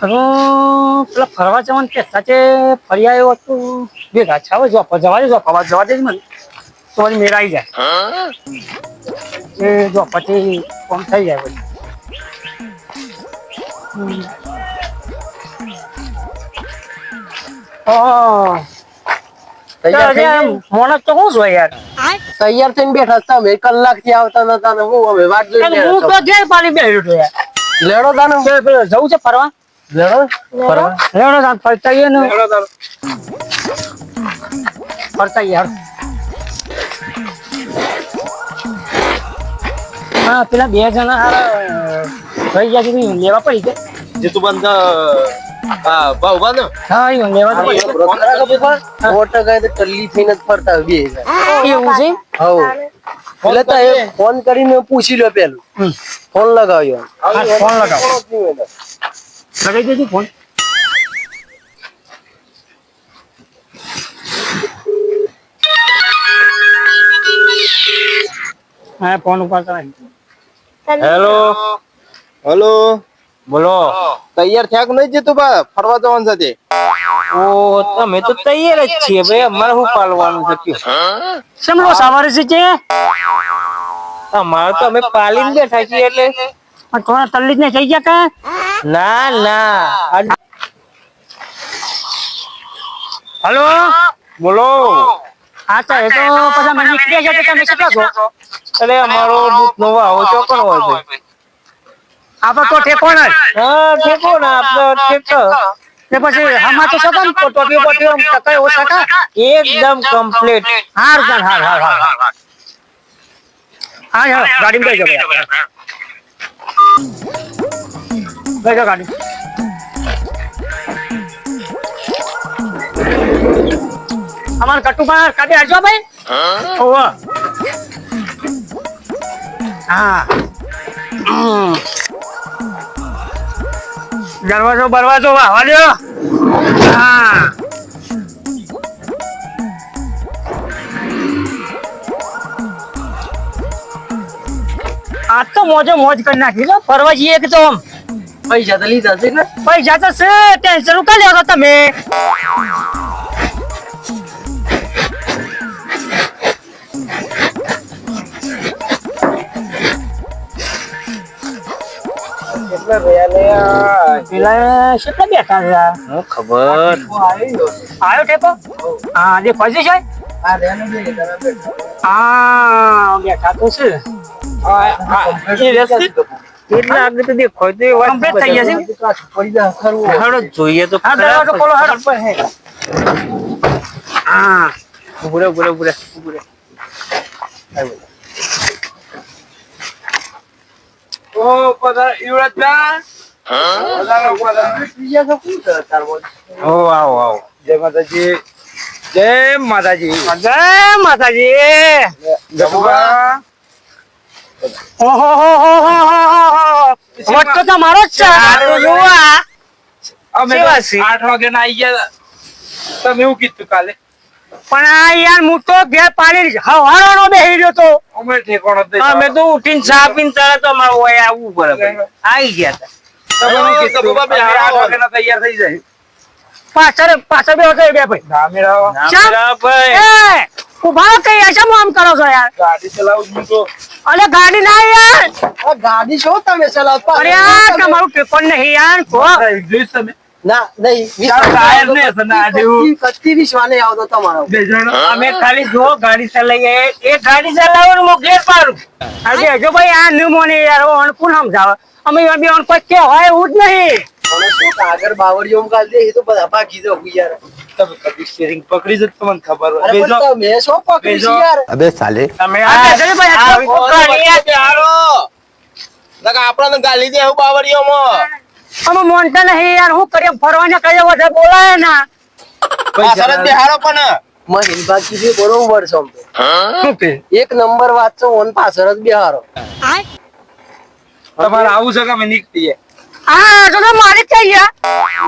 પેલા ફરવા જવાનું કહેતા છે, ફરી આવ્યો તો ભેગા છે. હવે જવા દે જવા દે મને તો પછી મેળ આવી જાય એ જો પછી કોમ થઈ જાય પછી. મોણસ તો શું છો યાર, તૈયાર થઈને બેઠા તમે કલાક થી આવતા નતા ને હું હવે વાટ જોઈને હું તો ઘેર પાણી બેઠો છું યાર. લેડો તાનો જવું છે ફરવા, લેડો ફરવા લેડો તાન ફરતા આવીએ ને, ફરતા યાર. હા પેલા 2 જણા થઈ ગયા છે, લેવા પડી છે જે તું બંધ ભાવ બાનો. હા એ લેવા તો પડી. મોટો ગાય તો ટલ્લી થઈને જ ફરતા બે એવું છે. હવ એટલે તો એ ફોન કરીને પૂછી લો પેલું ફોન લગાવ્યો. ફોન લગાવો, લગાવી દેજો ફોન. હા ફોન ઉપાડતા નહીં. હેલો હેલો બોલો. તૈયાર થયા કે નહીં જતું બા ફરવા જવાનું સાથે? ઓ તમે તો તૈયાર જ છીએ ભાઈ, અમારે શું પાલવાનું છે કયો? સમલો સવારે છે અમારે તો અમે પાલીને બેઠા છીએ એટલે. થોડા તલ્લી ને થઈ ગયા કા? ના ના. હલો બોલો. હા તો એ તો પછી મને નીકળી ગયા તમે કેટલા છો? અરે અમારો દૂધ નો વાવો ચોકણ હોય ભાઈ. આપણે તો ઠેકો ને હા ઠેકો ને આપડે ઠેકો. તે પછી આમાં તો સકમ ટોટીઓ બોટીઓ ટકાઈ હો સકા એકદમ કમ્પ્લીટ. હાર હાર હાર હાર હાર હા હા ગાડી બેસજો બેસજો ગાડી. અમાર કટુ પર કાઢી આવજો ભાઈ. ઓવા હા દરવાજો બરવાજો વાવા દો. હા આજ તો મોજે મોજ કરી નાખી લો. ફરવા જઈએ કે તો આમ પૈસા તો લીધા છે ને? પૈસા તો છે, ટેન્શન ઉકા લ્યો છો તમે. કેટલા રહ્યા પેલા કેટલા બેઠા છે? હું ખબર. આવ્યો ટેકો? હા જે ફસી છે. આ રેનો બે જણા બેઠા. હા બેઠા તો છે. કેટલા આગળ તો દેખાય તો એ વાત કમ્પ્લીટ થઈ ગયા છે. પૈસા ખરું હેડો જોઈએ તો હા દરવાજો ખોલો હેડો. હા ઉભરે ઉભરે ઉભરે ઉભરે. ઓ પદા ઈવડતા બીજા તો શું કરે તાર બોલ? ઓ આવો આવો. જય માતાજી. જય માતાજી. જય માતાજી. ગટુબા ઓહો હો હો હો હો વટ તો તમારો જ છે. તો જોવા અમે કેવા છે? 8 વાગે ના આવી ગયા. તમે એવું કીધું કાલે? પણ આ યાર હું તો ઘેર પાણી હવારો બેહી રહ્યો તો. અમે ઠેકોણો જ અમે તો ઉઠીને ચા પીને તરત અમારે ઓય આવવું પડે ભાઈ. આવી ગયા તા. તમે કીધું બાબા 8 વાગે ના તૈયાર થઈ જાય. પાછળ પાછળ બે વખત બે ભાઈ. ના મેળાવો. નામેરા ભાઈ. એ ઉભા રહો કઈ આશા આમ કરો છો યાર? ગાડી ચલાવું છું તો અલે ગાડી ના યાર. આ ગાડી શું તમે ચલાવતા? અરે આ તમારું ટેકોન નહીં યાર. કો જોઈશ તમે. ના નહીં ચાલ ટાયર ને સના જેવું. કત્તી વિશ્વાને આવતો તમારો. બે જણ અમે ખાલી જો ગાડી ચલાવીએ એ ગાડી ચલાવવાનું હું ઘેર પાડું. આજે જો ભાઈ આ નિયમોને યાર ઓન કોણ સમજાવે? અમે બે ઓન કોઈ કે હોય એવું જ નહીં. મને શું કાગળ બાવળીઓ ગાલ દે એ તો બધા ભાગી દો યાર. તમે કદી સ્ટીરિંગ પકડી જ તમને ખબર હોય. અરે પણ તમે શું પકડી છે યાર? अबे साले તમે આ બેસજો ભાઈ, આ આ કોકરાણીયા હારો લગા આપણને ગાલી દે હું બાવળીઓમાં. અમે મોનતા નહીં યાર. હું કરીએ ફરવાના કઈ વધારે બોલાય ના. પાછળ જ બેહારો પણ. મહિનભા કીધું બરોબર છે આમ તો. શું કે એક નંબર વાત છે ઓન પાછળ જ બેહારો. તમારે આવું છે કે અમે નીકળીએ? આ તો માલિક થઈ ગયા.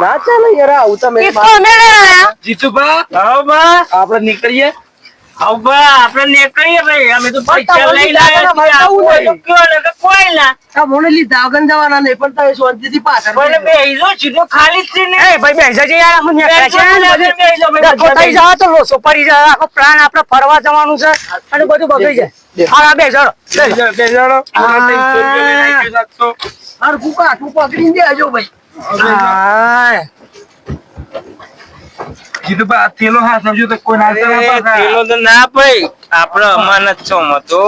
ના ચાલે યાર આવું તમે इसको અમે લઈ આયા. જીતુભા આવો બા. આપણે નીકળીએ. આપણે નીકળીએ ભાઈ, અમે તો પૈસા તમે લઈને લીધા આવ્યા હતા, છીએ. ભાઈ, કોઈ તો કયો ને કે કોઈ ના. આ મને લીધા વગર જવાના નહીં પણ તમે શાંતિથી પાછળ પણ બેહીજો, સીધો ખાલી જ છે ને. એ ભાઈ બેસા છે યાર, અમને ન્યા બેસજો, છે ને બેસજો, બેસજો, ભાઈ, ડખો બધા થઈ જાય તો લોસો પડી જાય, આખો પ્લાન આપણે ફરવા જવાનું છે અને બધું બગડી જાય. હા બેસાડો. હરખું કાઠું પકડીને દેજો ભાઈ. હા. કીધું ભાઈ આ થેલો હાથ સમજો તો કોઈ ના અરે, પેલો તો ના ભાઈ, આપણે અમાનત છો માં તો.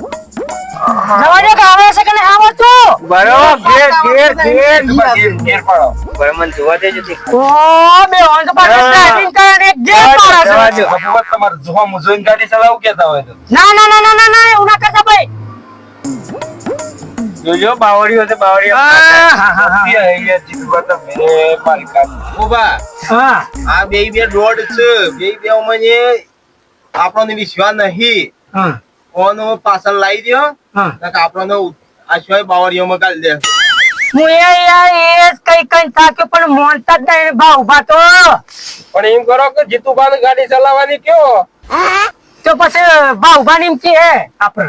જવા દે કે આવે છે કે નહીં આવડતું? બરોબર, ઘેર પાડો ભાઈ, મને જોવા દેજો તે. ઓ બે ઓન તો પાછા સ્ટાર્ટિંગ કરે ને એક ગેર પાડે જવા છે. દો. બાપુ તમારે જોવા મુજોઈને ગાડી ચલાવું કેતા હોય તો ના ના ના ના ના ના એવું ના કરતા ભાઈ. જોજો, બાવળીઓ છે, બાવળીઓ. હા હા હા જીતુભા તમે મારી કામ ઉભા હા. આ બે દોડ છે બે મને આપણને વિશ્વાસ નહીં હા ઓનો પાછળ લાવી દો હા. આપણને આ સિવાય બાવળીઓમાં કાઢી દે હું એ યાર એ જ કઈ કઈ થાક્યો પણ મોનતા જ નહીં ભાવ ઉભા તો. પણ એમ કરો કે જીતુભા ગાડી ચલાવવાની કયો તો પછી ભાવ ઉભા ની એમ કે આપણે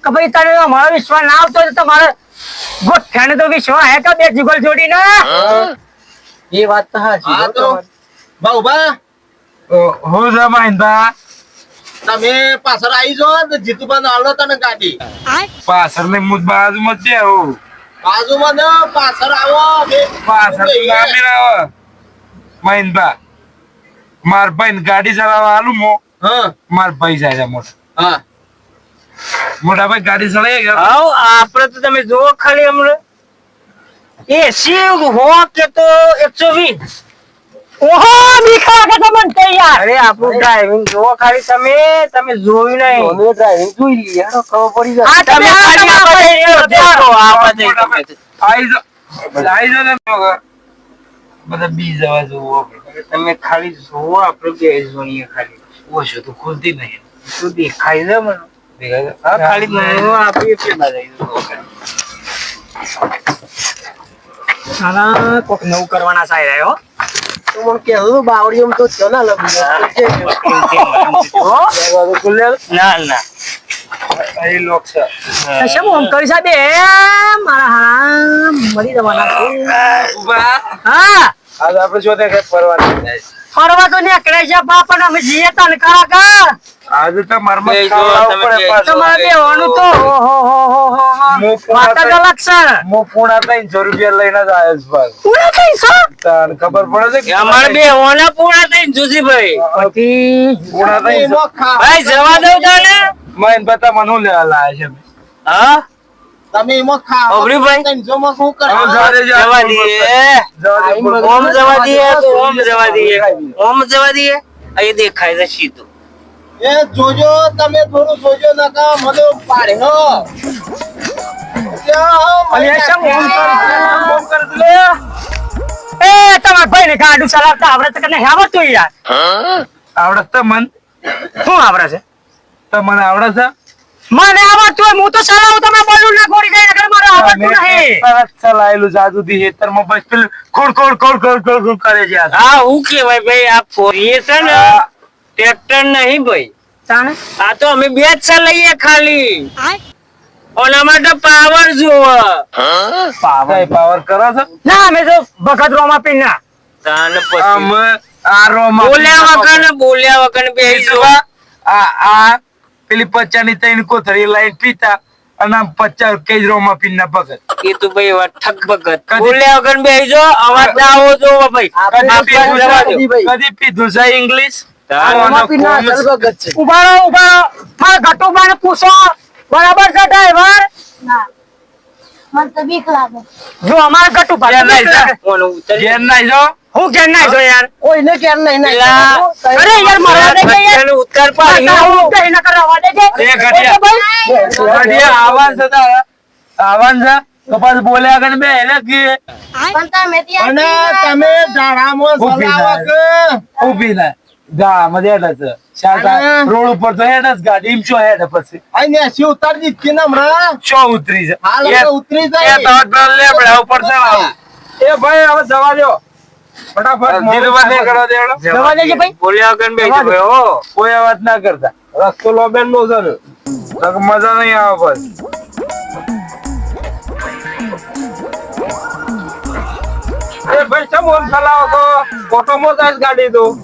કે ભાઈ તને અમારો વિશ્વાસ ના આવતો તો તમારે ગોઠ્યાને તો વિશ્વાસ હે કે બે જીગલ જોડીને. એ વાત તો હાચી હા તો બાઉભા હું છે મહિન્દા તમે પાછળ આવી જાઓ ને જીતુભા આવડો તને ગાડી પાછળ ને મુદ બાજુમાં જ હું બાજુમાં ને પાછળ આવો બે પાછળ ના મેળાવ મહિન્દા માર ભાઈ ગાડી ચલાવવા આલું મો હા માર ભાઈ જાય છે મોટા હા મોટા ભાઈ ગાડી ચલાવી ગયા આવ, આપણે તો તમે જુઓ ખાલી હમણાં 80 હો કે તો 120. ઓહો બીખા કે તમને તો યાર. અરે આપણું ડ્રાઇવિંગ જુઓ ખાલી, તમે જોયું નહીં. મને ડ્રાઇવિંગ જોઈ લી યાર ખબર પડી જાય. આ તમે તમે આ ખાલી તમારા આપણે દેખો, આપણે દેખો. આઈ જો ને બધા બી જવા જવું તમે ખાલી જુઓ, આપણે બે જોઈએ ખાલી. ઓછો તો ખુલતી નહીં, તો દેખાય છે મને. હા, ખાલી હું આપણે પેલા જઈએ જુઓ ખાલી. સાલા કોક નવું કરવાના સાય રહ્યો. તો મને કહેતો તો બાવળીઓમાં તો થયો ના ના ના, અહીં લોક છે કશે હું કરી સાહેબ મારા હારા મરી જવાના છે. ઉભા હા આજ આપણે જોતે કે ફરવાનું જાય ફરવા તો નીકળે છે બાપ પણ અમે જઈએ તને કરા કા આજે તો મરમત બે જો ખાવડાવવું તમે પડે બે પાછું. તમારે બેવાનું તો માતા જ અલગ છે. હું પૂણા 300 રૂપિયા લઈને જ આવ્યો છું ભાઈ. પૂરા થઈશો તાન ખબર પડે છે કે અમારે બે હોના પૂરા થઈ જોશીભાઈ. પછી પૂણા 300 એમાં ખા ભાઈ જવા દઉં તને. મહેન બતા મને લેવા લાયા છે હા, તમે એમાં ખા અભરીભાઈ? ત્રણસોમાં શું કરો હવે જાડે જા. જવા દઈએ. ઓમ જવા દઈએ તો ઓમ જવા દઈએ. ઓમ જવા દઈએ. અહીં દેખાય છે સીધું. એ જોજો તમે થોડું જોજો નકા મને પાડે હો અને શેમ ઓમ કર દે. એ તમાર ભાઈને ગાડું ચલાવતા આવડે તો કે નહીં આવડતું યાર. આવડે છે મન શું આવડે છે? તો મને આવડે છે મને આવડતું હોય હું તો ચલાવું તમે બોલું ના ગોળી જાય નકર મારે આવડતું નહીં. તરત ચલાયેલું જાદુ દી હેતરમાં બસ પેલું ખોડ ખોડ ખોડ ખોડ ખોડ ખોડ કરે છે આ. હા, હું કેવાય ભાઈ, આ ફોરીએ છે ને ટ્રેક્ટર નહીં ભાઈ. તાણે આ તો અમે બે જ લઈએ ખાલી. અને અમારે તો પાવર જોવે. કઈ પાવર કરો છો ના અમે તો ભગત રોમા પીના તાને આમ પછી આ રોમાં બોલ્યા વગર ને બેસી જો. આ પેલી 50 ની 3 કોથળી લાઈન પીતા અને આમ 50 કેજ રોમાં પીના ભગત એ તો ભાઈ વાત ઠક ભગત. બોલ્યા વગર ને બેસી જો, અવાજ ના આવો જોવો ભાઈ. આપણે જવા દો. કદી પીધું છે ઇંગ્લિશ ઉભા રહો મારા ગટુબાને પૂછો બરાબર છે ડ્રાઈવર. ના મને તો બીક લાગે. જો અમારા ગટુબા ઘેર નહીં જા. ઓલું ઉતરી ઘેર નહીં જો હું કેમ ના જો યાર. કોઈને કેર નહીં પેલા- અરે યાર મારવા દે કે યાર. પેલું ઉત્તર પાડી. હું કઈ ના કરવા દે કે. એ ઘડિયા ઘડિયા આવાન છે તારા આવાન છે તો પાછું બોલ્યા આગળ બે એટલે કે પણ તમે ત્યાં અને તમે ઝાડામાં ઊભી સલાવા થાય. કે ઊભી ના ગા મધે હેડ છે શાળા અને- રોડ ઉપર તો હેડ જ ગાડી એમ શું હેડ પછી અહીં નેસી ઉતારી દીધી ને હમણાં શું ઉતરી છે હાલ હવે ઉતરી એ જાય તો લેબડા ઉપર ચડાવું એ ભાઈ હવે જવા દો ફટાફટ જીતુભા ને કરો દેડો. જવા દેજો ભાઈ. બોલ્યા વગર બેસી ભાઈ હો. કોઈ વાત ના કરતા રસ્તો લોબેન નો છે ને નકર મજા નહીં આવે બસ એ ભાઈ ચમ ઓમ ચલાવો તો ઓટોમાં જાય ગાડી તો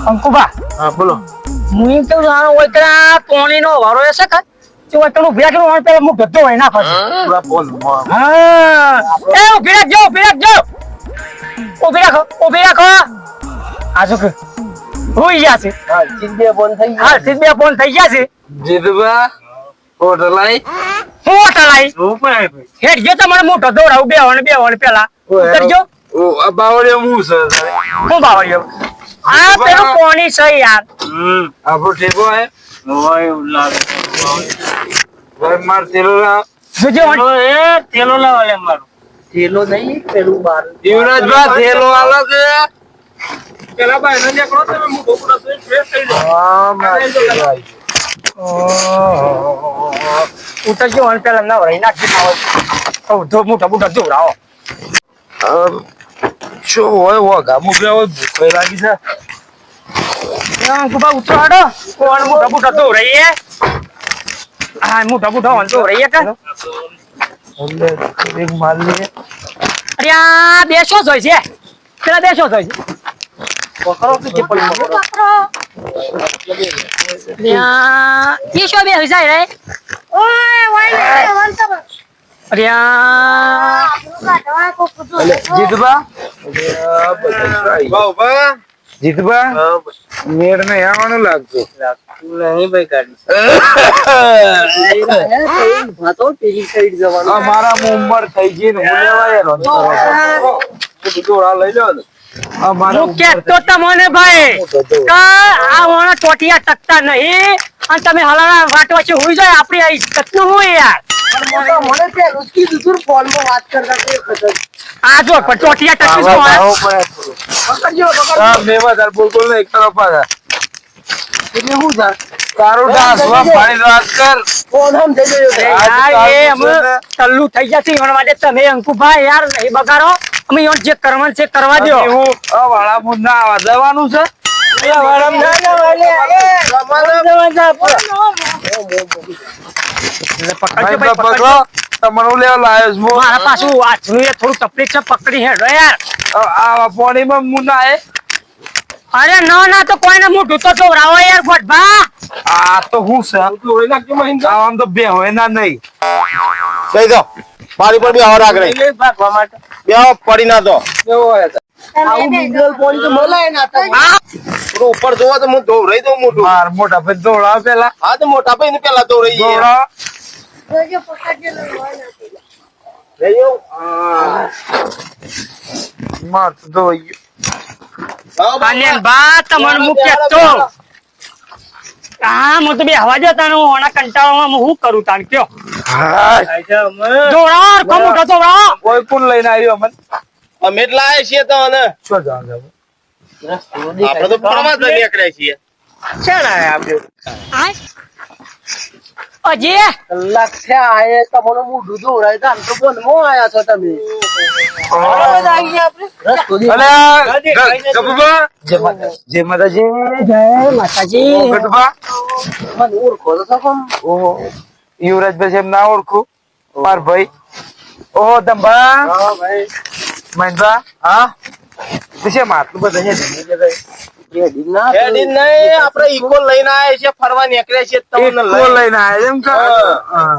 અંકુબા હા બોલો હું એમ કેવું જાણો હોય ત્યાં પોણીનો વારો હશે કે જો એટલું ભેગા કરું હોય પેલા હું ગદ્દો હોય ના ફરશે પૂરા બોલ હા એ ઉભી રાખજો ઉભી રાખજો ઉભી રાખો આજુ કે હોઈ ગયા છે હા ચીજે બંધ થઈ હા સીધે ફોન થઈ ગયા છે જીતુભા હોટલ આઈ હું તલાઈ હેડ જો તમારે મોટો દોડાવ બે વણ પેલા ઉતરજો ઓ આ બાવળિયો હું છે હું બાવળ્યો આ પેલું પોણી છે યાર આપણો ઠેકો આય હોય એવું લાગે. ભાઈ માર તેલો લાવ જોજો તેલો એ તેલો લાવો લે મારું. થેલો નહીં પેલું બાર યુવરાજભા તેલો આલો કે પેલા ભાઈ ને નીકળો તમે હું બપોર ફ્રેશ થઈ જાવ. હા માર તેલો આઈ ઉતરજો અને પેલા ના વળી નાખી આવો મોટા મોટા દોડાવો શું હોય વગા મુકે હોય ભૂખ લાગી છે અંકુબા ઉતરો હાડો કોણ મોટા મોટા દોડાઈએ હા મોટા મોટા દોડાઈએ કે એક માલ લે અરે આ બેસો જ હોય છે પેલા બેસો જ હોય છે પકડો કે જે પડી પકડો બેસો બે હોય જાય રે ઓય વાય વંતબ અરે આપણું કાઢવા કો કુતું જીતબા બાબા જીતબા મેળ ને આવવાનું લાગતું નહીં ભાઈ ગાડી. ભાતો પેલી સાઈડ જવાનું મારા ઉંમર થઈ ગઈ ને હું લેવા યાર દોડા લઈ લો ને. મારા હું કેતો તમને ભાઈ કે આ વાળા ટોટિયા ટકતા નહીં અને તમે હલાના વાટ વચ્ચે હોઈ જાય આપણી આ ઇજ્જત નું હોય યાર મને પેલું જ કીધું તું ફોનમાં વાત કરતા તે વખત આ જો પણ ટોટિયા ટકી શું હોય મેવા તાર બોલ બોલ ને એક તરફ પાછા એટલે હું થાય તારું ડાન્સ પાણી વાત કર ફોન આમ થઈ ગયો છે. યાર એ અમે ટલ્લુ થઈ જશે એના માટે તમે અંકુભાઈ યાર નહીં બગાડો અમે યો જે કરવાનું છે કરવા દો હું વાળા મુન્ના આવા જવાનું છે એટલે પકડજો ભાઈ, પકડો પકડજો. તમારું લેવા લાવ્યો છું મારા પાછું વાંચનું એ થોડું તકલીફ છે પકડી હેડો યાર આ પાણીમાં મુન્ના એ અરે ના ના તો કોઈને મોઢું તો ચોરાવો યાર ગોઠભા આ તો હું છે દોડી નાખજો મહિન્દ્ર. આમ તો બે હોય ના નહીં કહી દો મારી પર બી આવા રાખ એટલે ભાગવા માટે. બે પડી ના દો આવું મિનરલ પાણી તો મળે ના તો થોડું ઉપર જોવો તો હું દોવરાઈ દઉં મોટું. માર મોટા ભાઈ દોડાવ પેલા હા તો મોટા ભાઈ ને પેલા દોવરાઈ જઈએ. દોડાવ જોજો પકડજો ને હોય નથી લઈ આવો. માર તો દોઈ આવો બાબા. અને બા તમને હું કહેતો હા હું તો બે હવા જતા ને હું આના કંટાળામાં હું કરું તાન કયો દોડાવ કોમ મોટો દોડાવ કોઈ કોણ લઈને આવ્યો મને અમે જ લાયા છીએ તો અને શું જાણ જાવ આપણે તો ફરવા જ નીકળ્યા છીએ. અજય કલાક થયા આયે તમને મોઢું જોવરાય તો આમ તો બોનમાં આયા છો તમે રસ્તો દી અલે ગબુબા જય માતાજી જય માતાજી ગટબા મને ઓળખો તો સકમ ઓહો યુવરાજભાઈ એમ ના ઓળખું માર ભાઈ ઓહો દંબા હા ભાઈ મહેન્દ્રા હા છે માટલું બધા છે રેડી ના હેડી નહીં, આપણે ઈકો લઈને આયા છીએ, ફરવા નીકળ્યા છીએ તમને એક લઈને આવ્યા એમ કે હા.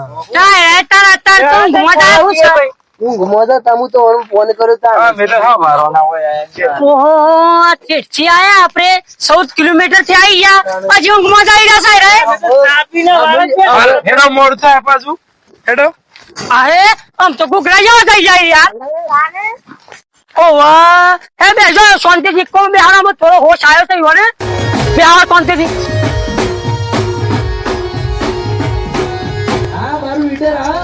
તું ઘુમા આવ્યું છે હું ઘુમાતા તમુ તો ફોન કર્યો તા હા મેં તો હા મારવાના હોય એમ કે. ઓહો ચેટથી આયા આપણે 14 કિલોમીટર થી આવી ગયા હજી ઊંઘમાં જ આવી રહ્યા સાહેબ હેડો મોડ થાય પાછું હેડો અરે આમ તો ગુગરા જેવા થઈ જાય યાર ઓ વાહ હે બેજો શાંતિથી કોમ બેહાડામાં થોડો હોશ આવ્યો છે ઈવોને બેહાડ શાંતિથી હા મારું લીડર હા